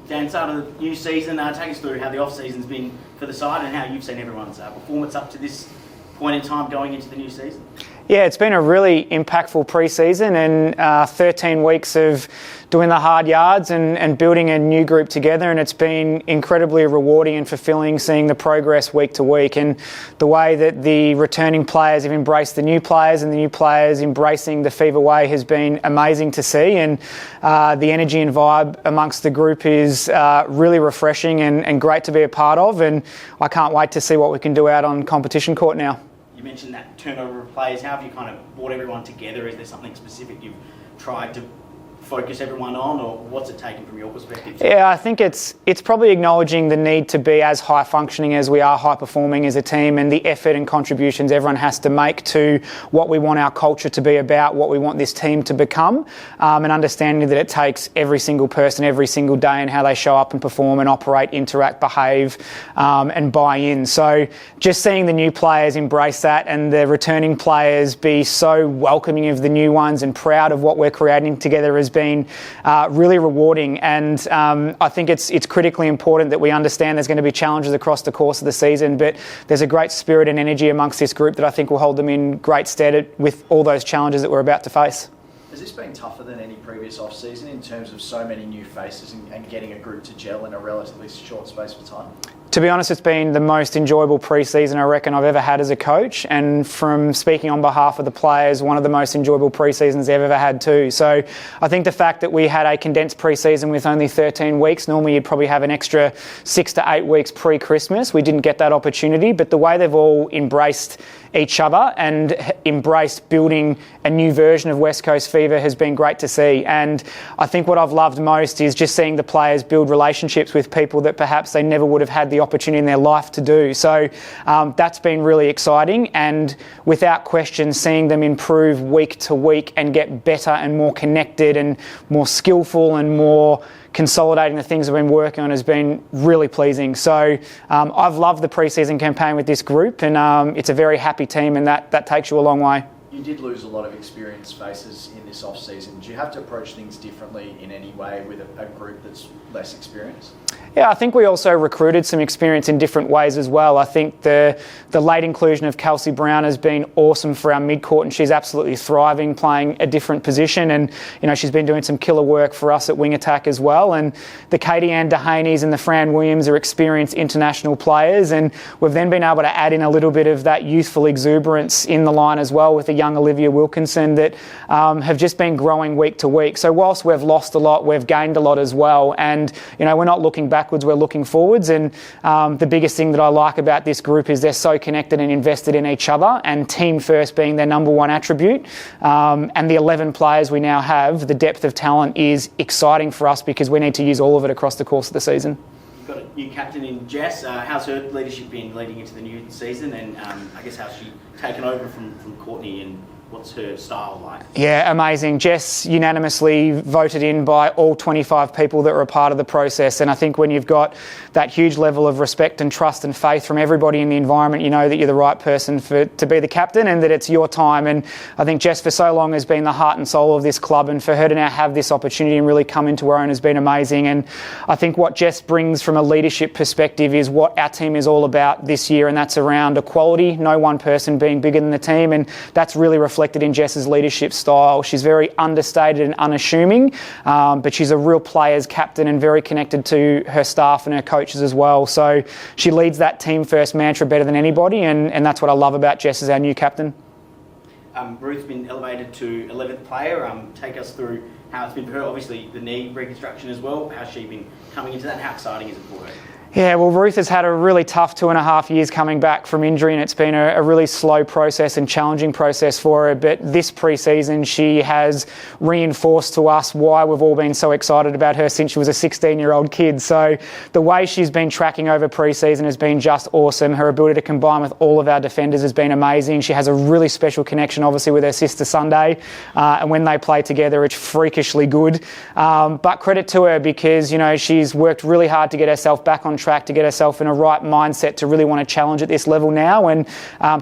Dan, start of the new season, take us through how the off-season's been for the side and how you've seen everyone's performance up to this point in time going into the new season. Yeah, it's been a really impactful pre-season and 13 weeks of doing the hard yards and building a new group together, and it's been incredibly rewarding and fulfilling seeing the progress week to week, and the way that the returning players have embraced the new players and the new players embracing the Fever way has been amazing to see, and the energy and vibe amongst the group is really refreshing and great to be a part of, and I can't wait to see what we can do out on competition court now. You mentioned that turnover of players. How have you kind of brought everyone together? Is there something specific you've tried to focus everyone on, or what's it taken from your perspective? Yeah, I think it's probably acknowledging the need to be as high functioning as we are high performing as a team, and the effort and contributions everyone has to make to what we want our culture to be about, what we want this team to become, and understanding that it takes every single person every single day and how they show up and perform and operate, interact, behave, and buy in. So just seeing the new players embrace that and the returning players be so welcoming of the new ones and proud of what we're creating together has been really rewarding, and I think it's critically important that we understand there's going to be challenges across the course of the season, but there's a great spirit and energy amongst this group that I think will hold them in great stead with all those challenges that we're about to face. Has this been tougher than any previous off-season in terms of so many new faces and getting a group to gel in a relatively short space of time? To be honest, it's been the most enjoyable pre-season I reckon I've ever had as a coach, and from speaking on behalf of the players, one of the most enjoyable pre-seasons they've ever had too. So I think the fact that we had a condensed pre-season with only 13 weeks, normally you'd probably have an extra 6 to 8 weeks pre-Christmas. We didn't get that opportunity, but the way they've all embraced each other and embraced building a new version of West Coast Fever has been great to see. And I think what I've loved most is just seeing the players build relationships with people that perhaps they never would have had the opportunity in their life to do. So that's been really exciting, and without question seeing them improve week to week and get better and more connected and more skillful and more consolidating the things we've been working on has been really pleasing. So I've loved the pre-season campaign with this group, and it's a very happy team, and that takes you a long way. You did lose a lot of experienced faces in this off-season. Do you have to approach things differently in any way with a group that's less experienced? Yeah, I think we also recruited some experience in different ways as well. I think the late inclusion of Kelsey Brown has been awesome for our mid-court, and she's absolutely thriving playing a different position, and she's been doing some killer work for us at wing attack as well. And the Katie Ann Dehaney's and the Fran Williams are experienced international players, and we've then been able to add in a little bit of that youthful exuberance in the line as well with the young Olivia Wilkinson that have just been growing week to week. So whilst we've lost a lot, we've gained a lot as well, and we're not looking backwards, we're looking forwards. And the biggest thing that I like about this group is they're so connected and invested in each other, and team first being their number one attribute. And the 11 players we now have, the depth of talent is exciting for us because we need to use all of it across the course of the season. You've got a new captain in Jess. How's her leadership been leading into the new season, and I guess how's she taken over from Courtney, and what's her style like? Yeah, amazing. Jess unanimously voted in by all 25 people that were a part of the process, and I think when you've got that huge level of respect and trust and faith from everybody in the environment, you know that you're the right person to be the captain and that it's your time. And I think Jess for so long has been the heart and soul of this club, and for her to now have this opportunity and really come into her own has been amazing. And I think what Jess brings from a leadership perspective is what our team is all about this year, and that's around equality, no one person being bigger than the team, and that's really reflected in Jess's leadership style. She's very understated and unassuming, but she's a real player's captain and very connected to her staff and her coaches as well. So she leads that team first mantra better than anybody, and that's what I love about Jess as our new captain. Ruth's been elevated to 11th player. Take us through how it's been for her. Obviously the knee reconstruction as well. How's she been coming into that, and how exciting is it for her? Yeah, well, Ruth has had a really tough 2.5 years coming back from injury, and it's been a really slow process and challenging process for her. But this pre-season, she has reinforced to us why we've all been so excited about her since she was a 16-year-old kid. So the way she's been tracking over pre-season has been just awesome. Her ability to combine with all of our defenders has been amazing. She has a really special connection, obviously, with her sister Sunday, and when they play together, it's freakishly good. But credit to her because, she's worked really hard to get herself back on on track to get herself in a right mindset to really want to challenge at this level now, and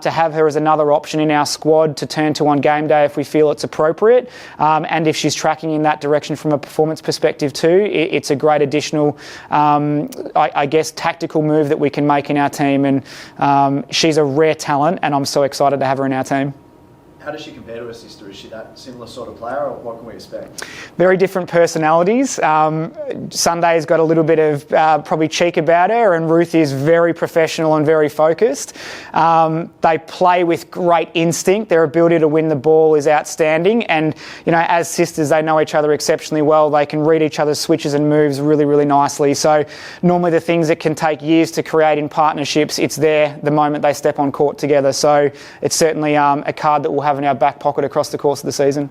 to have her as another option in our squad to turn to on game day if we feel it's appropriate, and if she's tracking in that direction from a performance perspective too, it's a great additional, I guess, tactical move that we can make in our team, and she's a rare talent, and I'm so excited to have her in our team. How does she compare to her sister? Is she that similar sort of player, or what can we expect? Very different personalities. Sunday's got a little bit of probably cheek about her, and Ruth is very professional and very focused. They play with great instinct. Their ability to win the ball is outstanding, and as sisters, they know each other exceptionally well. They can read each other's switches and moves really, really nicely. So normally the things that can take years to create in partnerships, it's there the moment they step on court together. So it's certainly a card that we'll have in our back pocket across the course of the season.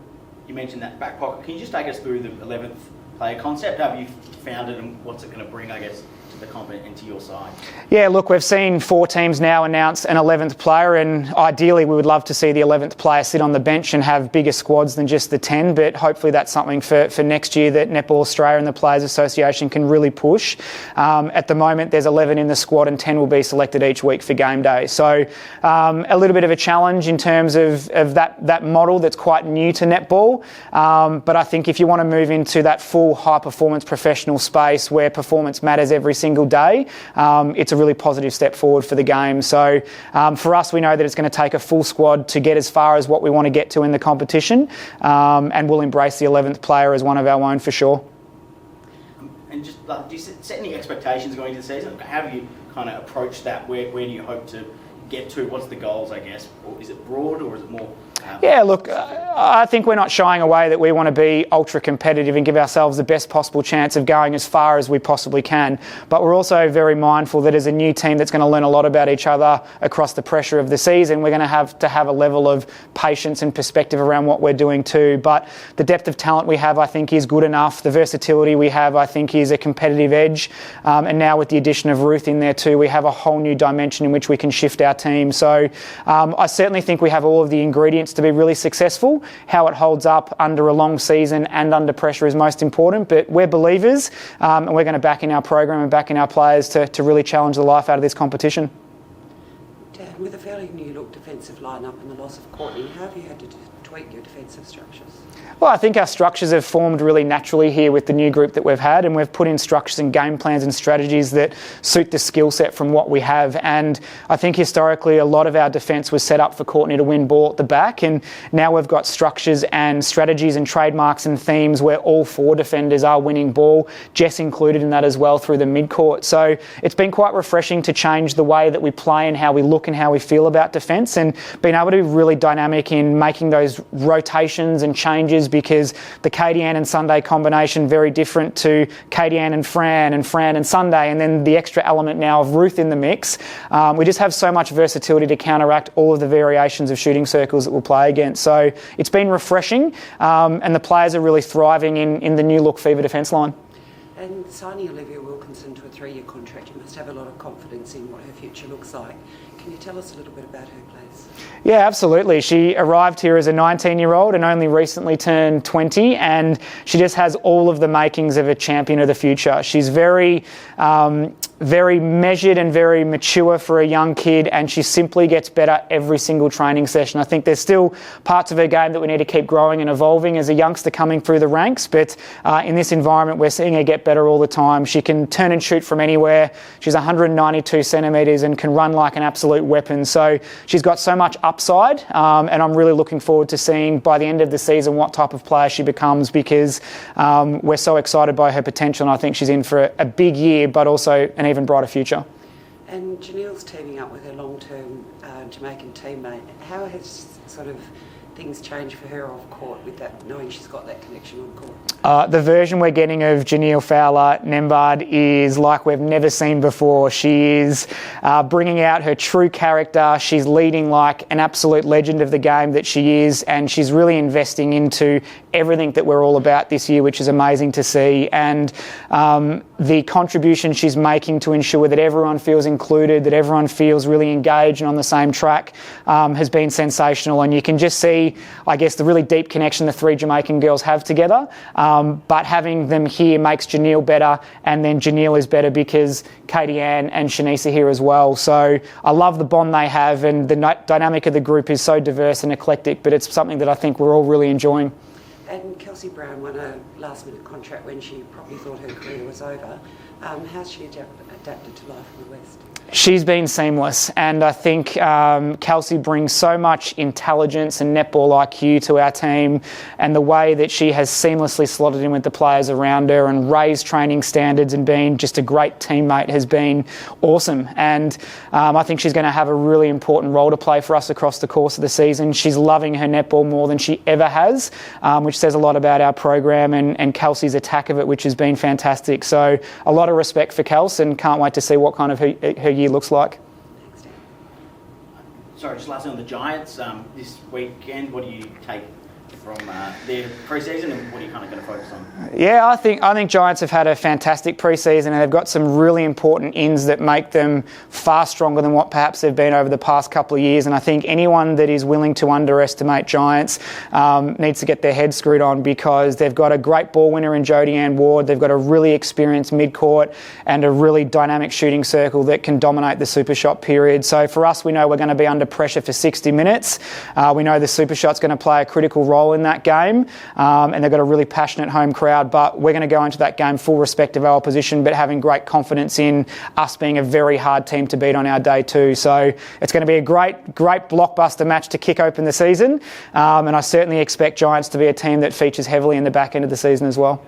You mentioned that back pocket. Can you just take us through the 11th player concept? How have you found it, and what's it going to bring, I guess, to the comp and to your side? Yeah, look, we've seen 4 teams now announce an 11th player, and ideally we would love to see the 11th player sit on the bench and have bigger squads than just the 10, but hopefully that's something for next year that Netball Australia and the Players Association can really push. At the moment there's 11 in the squad and 10 will be selected each week for game day. So a little bit of a challenge in terms of that model that's quite new to netball, but I think if you want to move into that full high performance professional space where performance matters every single day, it's a really positive step forward for the game. So for us, we know that it's going to take a full squad to get as far as what we want to get to in the competition, and we'll embrace the 11th player as one of our own for sure. And just do you set any expectations going into the season? How have you kind of approached that? Where do you hope to get to? What's the goals, I guess? Or is it broad, or is it more... Yeah, look, I think we're not shying away that we want to be ultra competitive and give ourselves the best possible chance of going as far as we possibly can. But we're also very mindful that as a new team that's going to learn a lot about each other across the pressure of the season, we're going to have a level of patience and perspective around what we're doing too. But the depth of talent we have, I think, is good enough. The versatility we have, I think, is a competitive edge. And now with the addition of Ruth in there too, we have a whole new dimension in which we can shift our team. So I certainly think we have all of the ingredients to be really successful. How it holds up under a long season and under pressure is most important, but we're believers, and we're going to back in our program and back in our players to really challenge the life out of this competition. Dan, with a fairly new look defensive lineup and the loss of Courtney, how have you had to tweak your defensive structures? Well, I think our structures have formed really naturally here with the new group that we've had, and we've put in structures and game plans and strategies that suit the skill set from what we have. And I think historically a lot of our defence was set up for Courtney to win ball at the back, and now we've got structures and strategies and trademarks and themes where all 4 defenders are winning ball, Jess included in that as well through the mid-court. So it's been quite refreshing to change the way that we play and how we look and how we feel about defence, and being able to be really dynamic in making those rotations and changes, because the Katie Ann and Sunday combination very different to Katie Ann and Fran and Sunday, and then the extra element now of Ruth in the mix. We just have so much versatility to counteract all of the variations of shooting circles that we'll play against. So it's been refreshing, and the players are really thriving in the new look Fever defence line. And signing Olivia Wilkinson to a 3-year contract, you must have a lot of confidence in what her future looks like. Can you tell us a little bit about her, please? Yeah, absolutely. She arrived here as a 19-year-old and only recently turned 20, and she just has all of the makings of a champion of the future. She's very measured and very mature for a young kid, and she simply gets better every single training session. I think there's still parts of her game that we need to keep growing and evolving as a youngster coming through the ranks, but in this environment we're seeing her get better all the time. She can turn and shoot from anywhere. She's 192 centimetres and can run like an absolute weapon. So she's got so much upside, and I'm really looking forward to seeing by the end of the season what type of player she becomes, because we're so excited by her potential, and I think she's in for a big year, but also an even brighter future. And Janelle's teaming up with her long-term Jamaican teammate. How has sort of things change for her off court with that, knowing she's got that connection on court? The version we're getting of Janelle Fowler Nembard is like we've never seen before. She is bringing out her true character. She's leading like an absolute legend of the game that she is, and she's really investing into everything that we're all about this year, which is amazing to see. And the contribution she's making to ensure that everyone feels included, that everyone feels really engaged and on the same track, has been sensational. And you can just see really, I guess, the really deep connection the three Jamaican girls have together. But having them here makes Janelle better, and then Janelle is better because Katie Ann and Shanice are here as well. So I love the bond they have, and the dynamic of the group is so diverse and eclectic, but it's something that I think we're all really enjoying. And Kelsey Brown won a last-minute contract when she probably thought her career was over. How's she adapted to life in the West? She's been seamless, and I think Kelsey brings so much intelligence and netball IQ to our team, and the way that she has seamlessly slotted in with the players around her and raised training standards and been just a great teammate has been awesome. And I think she's going to have a really important role to play for us across the course of the season. She's loving her netball more than she ever has, which says a lot about our program and Kelsey's attack of it, which has been fantastic. So a lot of respect for Kels, and can't wait to see what kind of her year looks like. Thanks, Dan. Sorry, just lastly on the Giants, this weekend, what do you take from their pre-season, and what are you kind of going to focus on? Yeah, I think Giants have had a fantastic pre-season, and they've got some really important ins that make them far stronger than what perhaps they've been over the past couple of years. And I think anyone that is willing to underestimate Giants needs to get their head screwed on, because they've got a great ball winner in Jodie Ann Ward. They've got a really experienced mid-court and a really dynamic shooting circle that can dominate the super shot period. So for us, we know we're going to be under pressure for 60 minutes. We know the super shot's going to play a critical role in that game, and they've got a really passionate home crowd, but we're going to go into that game full respect of our opposition, but having great confidence in us being a very hard team to beat on our day too. So it's going to be a great blockbuster match to kick open the season, and I certainly expect Giants to be a team that features heavily in the back end of the season as well.